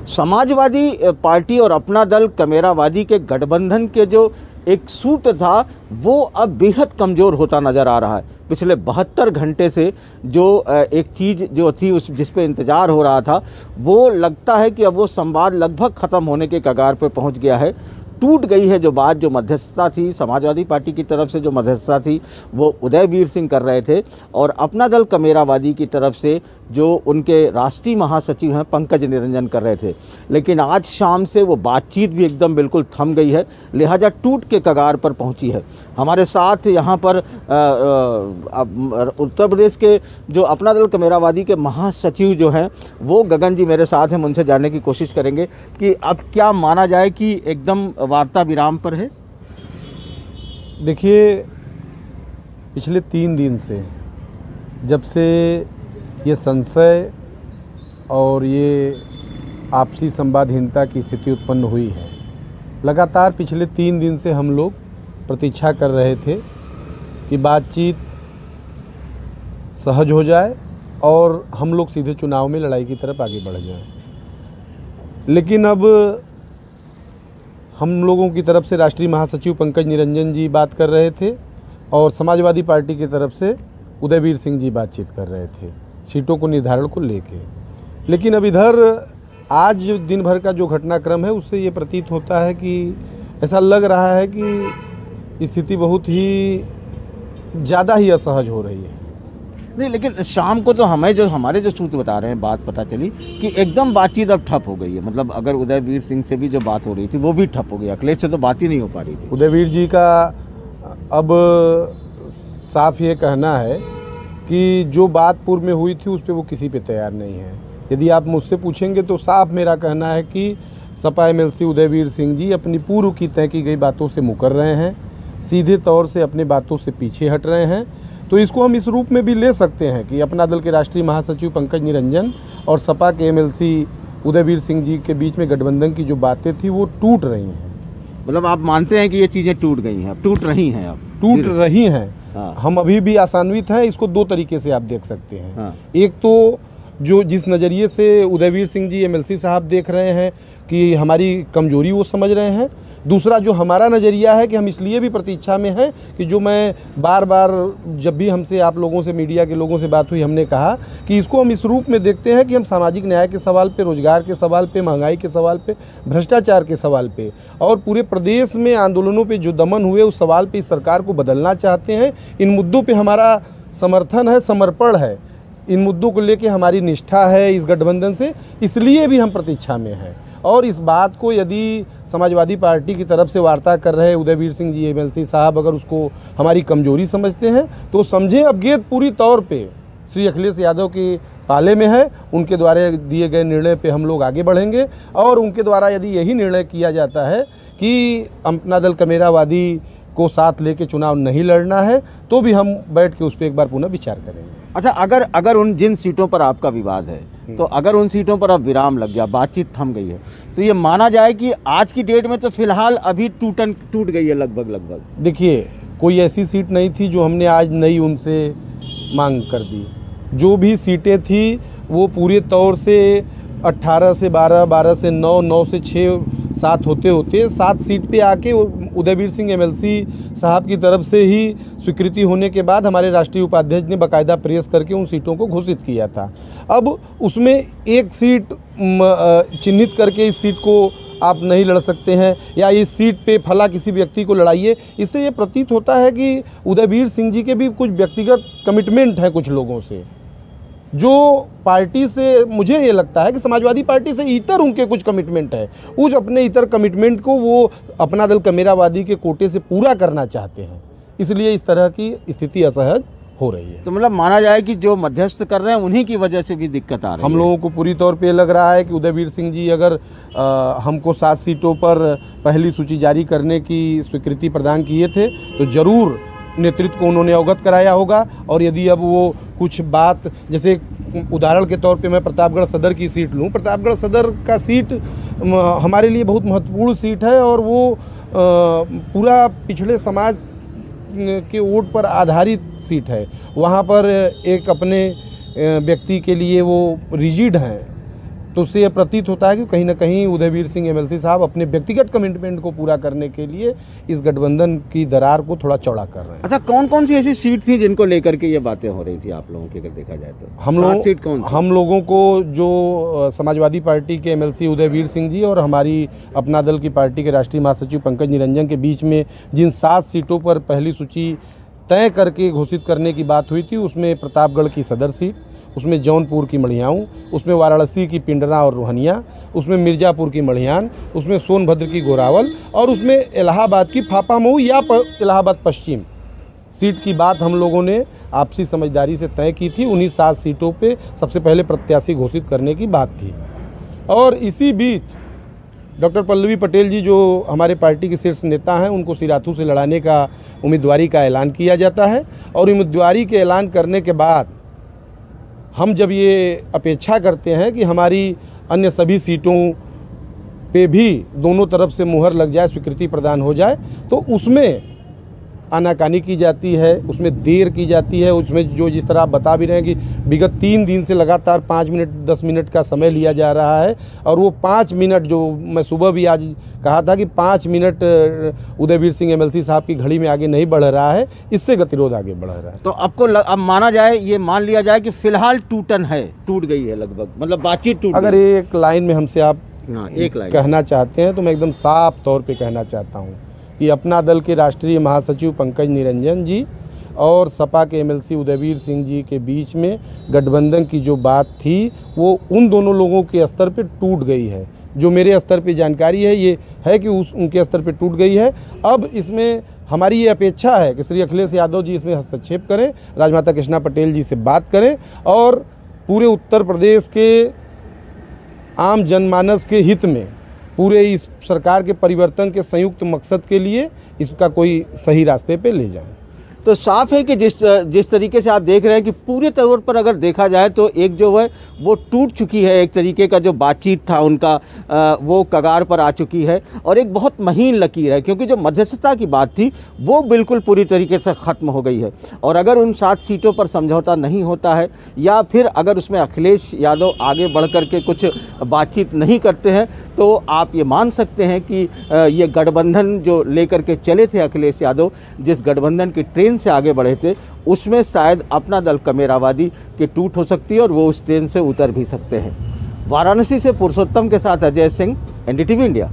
Samajwadi party और अपना दल कमेरावादी के गठबंधन के जो एक सूत्र था वो अब बेहद कमज़ोर होता नज़र आ रहा है। पिछले 72 घंटे से जो एक चीज़ जो थी उस जिस पे इंतज़ार हो रहा था, वो लगता है कि अब वो संवाद लगभग ख़त्म होने के कगार पर पहुंच गया है। टूट गई है जो बात, जो मध्यस्थता थी समाजवादी पार्टी की तरफ से, जो मध्यस्थता थी वो उदयवीर सिंह कर रहे थे, और अपना दल कमेरावादी की तरफ से जो उनके राष्ट्रीय महासचिव हैं पंकज निरंजन कर रहे थे। लेकिन आज शाम से वो बातचीत भी एकदम बिल्कुल थम गई है, लिहाजा टूट के कगार पर पहुंची है। हमारे साथ यहाँ पर उत्तर प्रदेश के जो अपना दल कमेरावादी के महासचिव जो हैं वो गगन जी मेरे साथ हैं। हम उनसे जानने की कोशिश करेंगे कि अब क्या माना जाए कि एकदम वार्ता विराम पर है। देखिए, पिछले 3 दिन से जब से ये संशय और ये आपसी संवादहीनता की स्थिति उत्पन्न हुई है, लगातार पिछले 3 दिन से हम लोग प्रतीक्षा कर रहे थे कि बातचीत सहज हो जाए और हम लोग सीधे चुनाव में लड़ाई की तरफ आगे बढ़ जाएं। लेकिन अब हम लोगों की तरफ से राष्ट्रीय महासचिव पंकज निरंजन जी बात कर रहे थे और समाजवादी पार्टी की तरफ से उदयवीर सिंह जी बातचीत कर रहे थे सीटों को निर्धारण को लेके। लेकिन अब इधर आज दिन भर का जो घटनाक्रम है उससे ये प्रतीत होता है कि ऐसा लग रहा है कि स्थिति बहुत ही ज़्यादा ही असहज हो रही है। नहीं, लेकिन शाम को तो हमारे जो सूत्र बता रहे हैं, बात पता चली कि एकदम बातचीत अब ठप हो गई है। मतलब अगर उदयवीर सिंह से भी जो बात हो रही थी वो भी ठप हो गई, अखिलेश से तो बात ही नहीं हो पा रही थी। उदयवीर जी का अब साफ ये कहना है कि जो बात पूर्व में हुई थी उस पर वो किसी पे तैयार नहीं है। यदि आप मुझसे पूछेंगे तो साफ मेरा कहना है कि सपा एमएलसी उदयवीर सिंह जी अपनी पूर्व की तय की गई बातों से मुकर रहे हैं, सीधे तौर से अपनी बातों से पीछे हट रहे हैं। तो इसको हम इस रूप में भी ले सकते हैं कि अपना दल के राष्ट्रीय महासचिव पंकज निरंजन और सपा के एमएलसी उदयवीर सिंह जी के बीच में गठबंधन की जो बातें थी वो टूट रही हैं। मतलब आप मानते हैं कि ये चीज़ें टूट गई हैं, अब टूट रही हैं, अब टूट रही हैं। हाँ। हम अभी भी आशान्वित हैं। इसको 2 तरीके से आप देख सकते हैं। हाँ। एक तो जो जिस नज़रिए से उदयवीर सिंह जी एमएलसी साहब देख रहे हैं कि हमारी कमजोरी वो समझ रहे हैं। दूसरा जो हमारा नज़रिया है कि हम इसलिए भी प्रतीक्षा में हैं कि जो मैं बार बार जब भी हमसे आप लोगों से, मीडिया के लोगों से बात हुई, हमने कहा कि इसको हम इस रूप में देखते हैं कि हम सामाजिक न्याय के सवाल पे, रोजगार के सवाल पे, महंगाई के सवाल पे, भ्रष्टाचार के सवाल पे और पूरे प्रदेश में आंदोलनों पे जो दमन हुए उस सवाल पे इस सरकार को बदलना चाहते हैं। इन मुद्दों पर हमारा समर्थन है, समर्पण है, इन मुद्दों को लेके हमारी निष्ठा है इस गठबंधन से, इसलिए भी हम प्रतीक्षा में हैं। और इस बात को यदि समाजवादी पार्टी की तरफ से वार्ता कर रहे उदयवीर सिंह जी एमएलसी साहब अगर उसको हमारी कमजोरी समझते हैं तो समझें अब गेंद पूरी तौर पे श्री अखिलेश यादव के पाले में है। उनके द्वारा दिए गए निर्णय पे हम लोग आगे बढ़ेंगे और उनके द्वारा यदि यही निर्णय किया जाता है कि अपना दल कमेरावादी को साथ लेके चुनाव नहीं लड़ना है तो भी हम बैठ के उस पर एक बार पुनः विचार करेंगे। अच्छा, अगर उन जिन सीटों पर आपका विवाद है तो अगर उन सीटों पर अब विराम लग गया, बातचीत थम गई है, तो ये माना जाए कि आज की डेट में तो फिलहाल अभी टूट गई है लगभग। देखिए, कोई ऐसी सीट नहीं थी जो हमने आज नई उनसे मांग कर दी। जो भी सीटें थी वो पूरे तौर से 18 से 12, 12 से 9, 9 से 6, 7 होते 7 सीट पे आके उदयवीर सिंह एमएलसी साहब की तरफ से ही स्वीकृति होने के बाद हमारे राष्ट्रीय उपाध्यक्ष ने बाकायदा प्रेस करके उन सीटों को घोषित किया था। अब उसमें एक सीट चिन्हित करके इस सीट को आप नहीं लड़ सकते हैं या इस सीट पे फला किसी व्यक्ति को लड़ाइए, इससे ये प्रतीत होता है कि उदयवीर सिंह जी के भी कुछ व्यक्तिगत कमिटमेंट हैं कुछ लोगों से, जो पार्टी से मुझे ये लगता है कि समाजवादी पार्टी से इतर उनके कुछ कमिटमेंट है। उस अपने इतर कमिटमेंट को वो अपना दल कमेरावादी के कोटे से पूरा करना चाहते हैं, इसलिए इस तरह की स्थिति असहज हो रही है। तो मतलब माना जाए कि जो मध्यस्थ कर रहे हैं उन्हीं की वजह से भी दिक्कत आ रही है। हम लोगों को पूरी तौर पे लग रहा है कि उदयवीर सिंह जी अगर हमको 7 सीटों पर पहली सूची जारी करने की स्वीकृति प्रदान किए थे तो जरूर नेतृत्व को उन्होंने अवगत कराया होगा। और यदि अब वो कुछ बात, जैसे उदाहरण के तौर पे मैं प्रतापगढ़ सदर की सीट लूँ, प्रतापगढ़ सदर का सीट हमारे लिए बहुत महत्वपूर्ण सीट है और वो पूरा पिछड़े समाज के वोट पर आधारित सीट है। वहाँ पर एक अपने व्यक्ति के लिए वो रिजिड हैं तो उससे यह प्रतीत होता है कि कहीं ना कहीं उदयवीर सिंह एमएलसी साहब अपने व्यक्तिगत कमिटमेंट को पूरा करने के लिए इस गठबंधन की दरार को थोड़ा चौड़ा कर रहे हैं। अच्छा, कौन कौन सी ऐसी सीट थी जिनको लेकर के ये बातें हो रही थी आप लोगों की, अगर देखा जाए तो? हम लोगों को जो समाजवादी पार्टी के एमएलसी उदयवीर सिंह जी और हमारी अपना दल की पार्टी के राष्ट्रीय महासचिव पंकज निरंजन के बीच में जिन 7 सीटों पर पहली सूची तय करके घोषित करने की बात हुई थी, उसमें प्रतापगढ़ की सदर सीट, उसमें जौनपुर की मढ़ियाऊँ, उसमें वाराणसी की पिंडरा और रोहनिया, उसमें मिर्ज़ापुर की मढ़ियान, उसमें सोनभद्र की गोरावल और उसमें इलाहाबाद की फाफामऊ या इलाहाबाद पश्चिम सीट की बात हम लोगों ने आपसी समझदारी से तय की थी। उन्हीं 7 सीटों पे सबसे पहले प्रत्याशी घोषित करने की बात थी। और इसी बीच डॉक्टर पल्लवी पटेल जी जो हमारे पार्टी के शीर्ष नेता हैं, उनको सिराथू से लड़ाने का उम्मीदवारी का ऐलान किया जाता है और उम्मीदवारी के ऐलान करने के बाद हम जब ये अपेक्षा करते हैं कि हमारी अन्य सभी सीटों पे भी दोनों तरफ से मुहर लग जाए, स्वीकृति प्रदान हो जाए, तो उसमें आनाकानी की जाती है, उसमें देर की जाती है। उसमें जो जिस तरह आप बता भी रहे हैं कि विगत 3 दिन से लगातार 5 मिनट 10 मिनट का समय लिया जा रहा है और वो 5 मिनट जो मैं सुबह भी आज कहा था कि 5 मिनट उदयवीर सिंह एमएलसी साहब की घड़ी में आगे नहीं बढ़ रहा है, इससे गतिरोध आगे बढ़ रहा है। तो आपको अब माना जाए, ये मान लिया जाए कि फिलहाल टूट गई है लगभग, मतलब बातचीत टूट अगर गई। एक लाइन में हमसे आप एक लाइन कहना चाहते हैं तो मैं एकदम साफ तौर पे कहना चाहता हूँ कि अपना दल के राष्ट्रीय महासचिव पंकज निरंजन जी और सपा के एमएलसी उदयवीर सिंह जी के बीच में गठबंधन की जो बात थी वो उन दोनों लोगों के स्तर पे टूट गई है। जो मेरे स्तर पे जानकारी है ये है कि उनके स्तर पे टूट गई है। अब इसमें हमारी ये अपेक्षा है कि श्री अखिलेश यादव जी इसमें हस्तक्षेप करें, राजमाता कृष्णा पटेल जी से बात करें और पूरे उत्तर प्रदेश के आम जनमानस के हित में, पूरे इस सरकार के परिवर्तन के संयुक्त मकसद के लिए इसका कोई सही रास्ते पे ले जाएं। तो साफ है कि जिस तरीके से आप देख रहे हैं कि पूरे तौर पर अगर देखा जाए तो एक जो है वो टूट चुकी है, एक तरीके का जो बातचीत था उनका वो कगार पर आ चुकी है और एक बहुत महीन लकीर है, क्योंकि जो मध्यस्थता की बात थी वो बिल्कुल पूरी तरीके से ख़त्म हो गई है। और अगर उन 7 सीटों पर समझौता नहीं होता है या फिर अगर उसमें अखिलेश यादव आगे बढ़ कर के कुछ बातचीत नहीं करते हैं तो आप ये मान सकते हैं कि ये गठबंधन जो लेकर के चले थे अखिलेश यादव, जिस गठबंधन की ट्रेन से आगे बढ़े थे, उसमें शायद अपना दल कमेरावादी की टूट हो सकती है और वो उस ट्रेन से उतर भी सकते हैं। वाराणसी से पुरुषोत्तम के साथ अजय सिंह, एनडीटीवी इंडिया।